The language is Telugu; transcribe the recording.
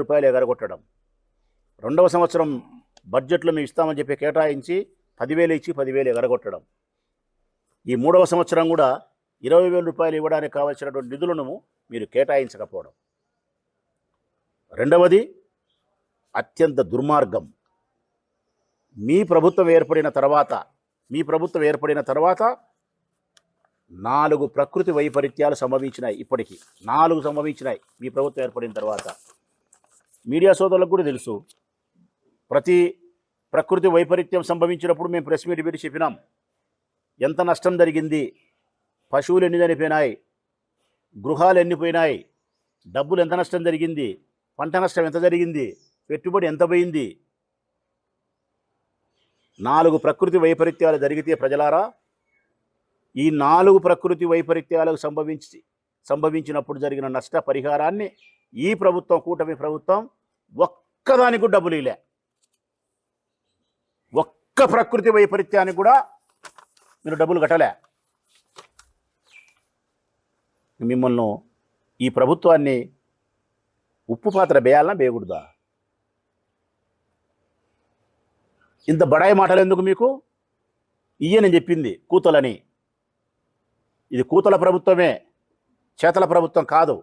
రూపాయలు ఎగరగొట్టడం, రెండవ సంవత్సరం బడ్జెట్లో మేము ఇస్తామని చెప్పి కేటాయించి 10,000 ఇచ్చి 10,000 ఎగరగొట్టడం, ఈ మూడవ సంవత్సరం కూడా 20,000 రూపాయలు ఇవ్వడానికి కావాల్సినటువంటి నిధులను మీరు కేటాయించకపోవడం. రెండవది అత్యంత దుర్మార్గం. మీ ప్రభుత్వం ఏర్పడిన తర్వాత 4 ప్రకృతి వైపరీత్యాలు సంభవించినాయి. ఇప్పటికీ 4 సంభవించినాయి మీ ప్రభుత్వం ఏర్పడిన తర్వాత. మీడియా సోదరులకు కూడా తెలుసు. ప్రతి ప్రకృతి వైపరీత్యం సంభవించినప్పుడు మేము ప్రెస్ మీట్ పెట్టి చెప్పినాం ఎంత నష్టం జరిగింది, పశువులు ఎన్ని చనిపోయినాయి, గృహాలు ఎన్ని పోయినాయి, డబ్బులు ఎంత నష్టం జరిగింది, పంట నష్టం ఎంత జరిగింది, పెట్టుబడి ఎంత పోయింది. 4 ప్రకృతి వైపరీత్యాలు జరిగితే ప్రజలారా, ఈ 4 ప్రకృతి వైపరీత్యాలకు సంభవించినప్పుడు జరిగిన నష్ట పరిహారాన్ని ఈ ప్రభుత్వం, కూటమి ప్రభుత్వం ఒక్కదానికి డబ్బులు ఇలే. ఒక్క ప్రకృతి వైపరీత్యానికి కూడా మీరు డబ్బులు కట్టలే. మిమ్మల్ని, ఈ ప్రభుత్వాన్ని ఉప్పు పాత్ర వేయాలన్నా వేయకూడదా? ఇంత బడాయి మాటలు ఎందుకు మీకు? నేను చెప్పింది కూతలని. ఇది కూతల ప్రభుత్వమే, చేతల ప్రభుత్వం కాదు.